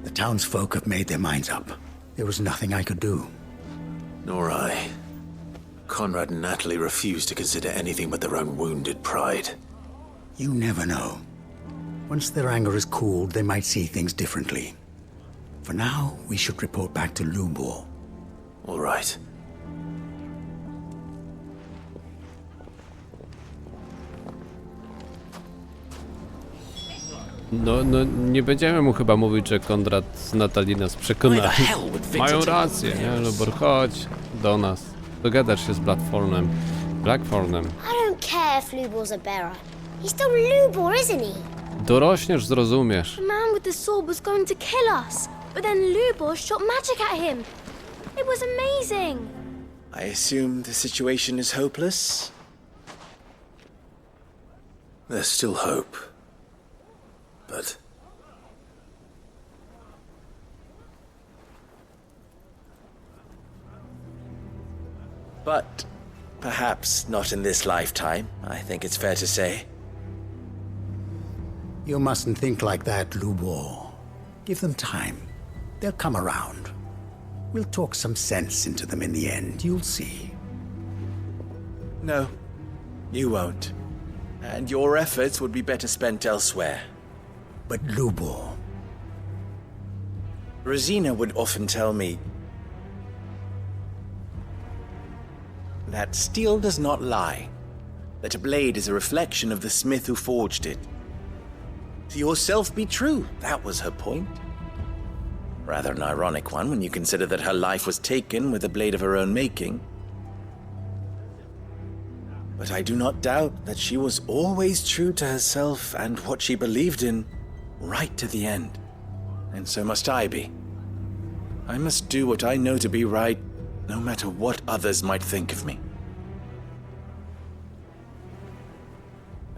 The townsfolk have made their minds up. There was nothing I could do. Nor I. Conrad and Natalie refused to consider anything but their own wounded pride. You never know. Once their anger is cooled, they might see things differently. For now, we should report back to Lubor. All right. No, nie będziemy mu chyba mówić, że Konrad z Natalii nas przekonali. Mają rację, nie? Lubor, chodź do nas. Dogadasz się z Blackthornem. I don't care if Lubor's a bearer. He's still Lubor, isn't he? Dorośniesz, zrozumiesz. The man with the sword was going to kill us, but then Lubor shot magic at him. It was amazing. I assume the situation is hopeless? There's still hope. But... But perhaps not in this lifetime, I think it's fair to say. You mustn't think like that, Lubor. Give them time. They'll come around. We'll talk some sense into them in the end, you'll see. No, you won't. And your efforts would be better spent elsewhere. But Lubor... Rosina would often tell me that steel does not lie, that a blade is a reflection of the smith who forged it. To yourself be true, that was her point. Rather an ironic one when you consider that her life was taken with a blade of her own making. But I do not doubt that she was always true to herself and what she believed in, right to the end. And so must I be. I must do what I know to be right, no matter what others might think of me.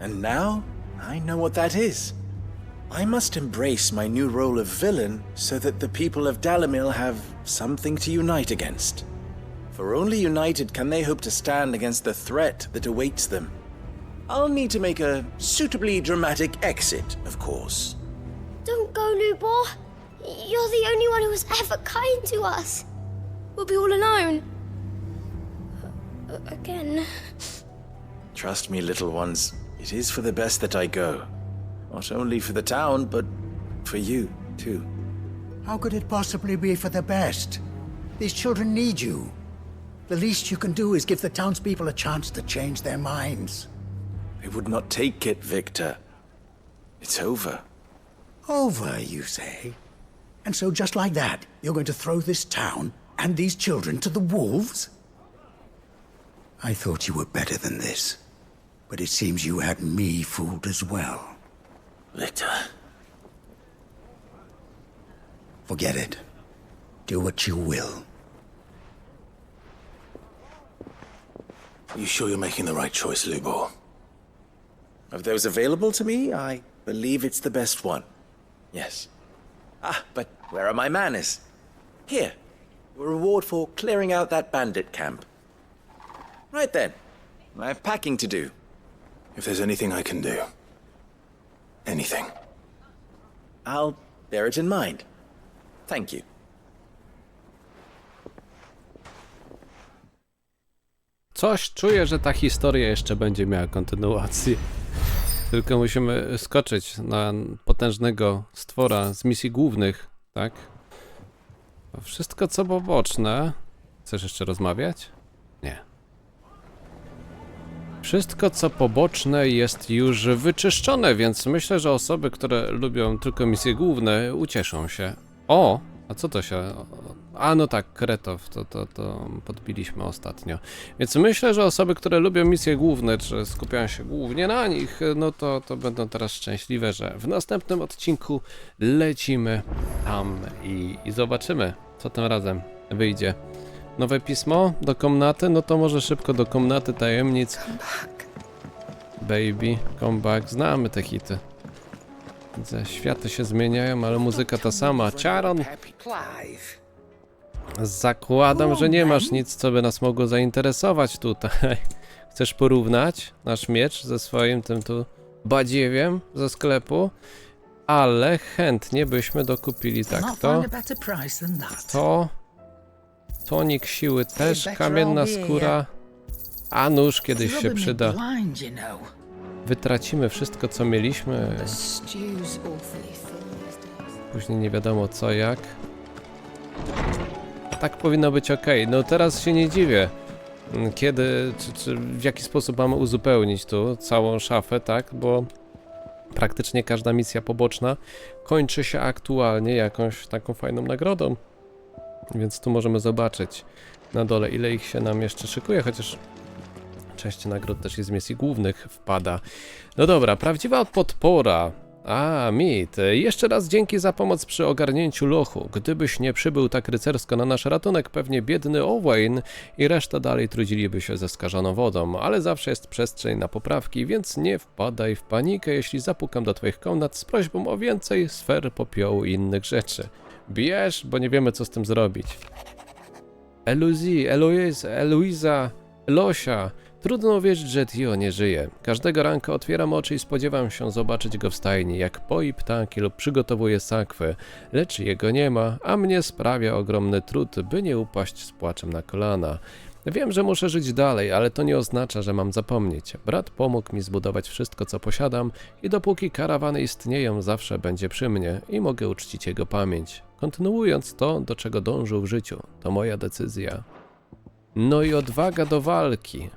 And now, I know what that is. I must embrace my new role of villain so that the people of Dalimil have something to unite against. For only united can they hope to stand against the threat that awaits them. I'll need to make a suitably dramatic exit, of course. Don't go, Lubor. You're the only one who was ever kind to us. We'll be all alone. Again. Trust me, little ones. It is for the best that I go. Not only for the town, but for you, too. How could it possibly be for the best? These children need you. The least you can do is give the townspeople a chance to change their minds. They would not take it, Victor. It's over. Over, you say? And so just like that, you're going to throw this town and these children to the wolves? I thought you were better than this. But it seems you had me fooled as well. Victor. Forget it. Do what you will. You sure you're making the right choice, Lubor? Of those available to me, I believe it's the best one. Yes. Ah, but where are my manners? Here. A reward for clearing out that bandit camp. Right then. I have packing to do. If there's anything I can do. Anything. I'll bear it in mind. Thank you. coś czuję, że ta historia jeszcze będzie miała kontynuację. Tylko musimy skoczyć na potężnego stwora z misji głównych, tak? Wszystko co poboczne... Chcesz jeszcze rozmawiać? Nie. Wszystko co poboczne jest już wyczyszczone, więc myślę, że osoby, które lubią tylko misje główne, ucieszą się. O! A co to się... A no tak, Kretow, to podbiliśmy ostatnio. Więc myślę, że osoby, które lubią misje główne, czy skupiają się głównie na nich, no to będą teraz szczęśliwe, że w następnym odcinku lecimy tam i zobaczymy, co tym razem wyjdzie. Nowe pismo do komnaty? No to może szybko do komnaty tajemnic. Baby, come back. Znamy te hity. Widzę, światy się zmieniają, ale muzyka ta sama. Charon! Zakładam, że nie masz nic, co by nas mogło zainteresować tutaj. Chcesz porównać nasz miecz ze swoim tym tu badziewiem ze sklepu? Ale chętnie byśmy dokupili tak to. Tonik siły też, kamienna skóra. A nóż kiedyś się przyda. Wytracimy wszystko, co mieliśmy. Później nie wiadomo co, jak. Tak powinno być ok. No teraz się nie dziwię. Kiedy, czy w jaki sposób mamy uzupełnić tu całą szafę, tak? Bo praktycznie każda misja poboczna kończy się aktualnie jakąś taką fajną nagrodą. Więc tu możemy zobaczyć na dole, ile ich się nam jeszcze szykuje, chociaż część nagród też i z misji głównych wpada. No dobra, prawdziwa podpora. A, Mit, jeszcze raz dzięki za pomoc przy ogarnięciu lochu. Gdybyś nie przybył tak rycersko na nasz ratunek, pewnie biedny Owain i reszta dalej trudziliby się ze skażoną wodą, ale zawsze jest przestrzeń na poprawki, więc nie wpadaj w panikę, jeśli zapukam do twoich komnat z prośbą o więcej sfer popiołu i innych rzeczy. Bierz, bo nie wiemy co z tym zrobić. Eloiza, Losia. Trudno wierzyć, że Tio nie żyje. Każdego ranka otwieram oczy i spodziewam się zobaczyć go w stajni, jak poi ptaki lub przygotowuje sakwy, lecz jego nie ma, a mnie sprawia ogromny trud, by nie upaść z płaczem na kolana. Wiem, że muszę żyć dalej, ale to nie oznacza, że mam zapomnieć. Brat pomógł mi zbudować wszystko, co posiadam i dopóki karawany istnieją, zawsze będzie przy mnie i mogę uczcić jego pamięć. Kontynuując to, do czego dążył w życiu, to moja decyzja. No i odwaga do walki.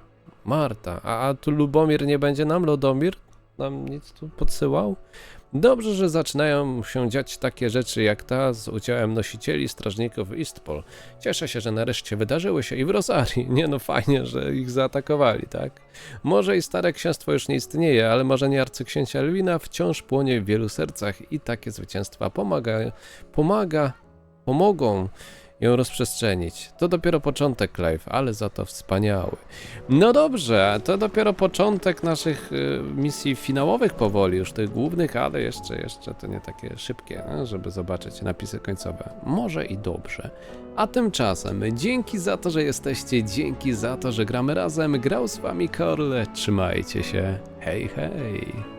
Marta, a tu Lubomir nie będzie nam? Lodomir nam nic tu podsyłał? Dobrze, że zaczynają się dziać takie rzeczy jak ta z udziałem nosicieli strażników Eastpol. Cieszę się, że nareszcie wydarzyły się i w Rosarii. Nie no, fajnie, że ich zaatakowali, tak? Może i stare księstwo już nie istnieje, ale marzenie arcyksięcia Elwina wciąż płonie w wielu sercach i takie zwycięstwa pomogą ją rozprzestrzenić. To dopiero początek, Clive, ale za to wspaniały. No dobrze, to dopiero początek naszych misji finałowych powoli, już tych głównych, ale jeszcze to nie takie szybkie, żeby zobaczyć napisy końcowe. Może i dobrze. A tymczasem dzięki za to, że jesteście, dzięki za to, że gramy razem. Grał z wami Korle, trzymajcie się, hej hej!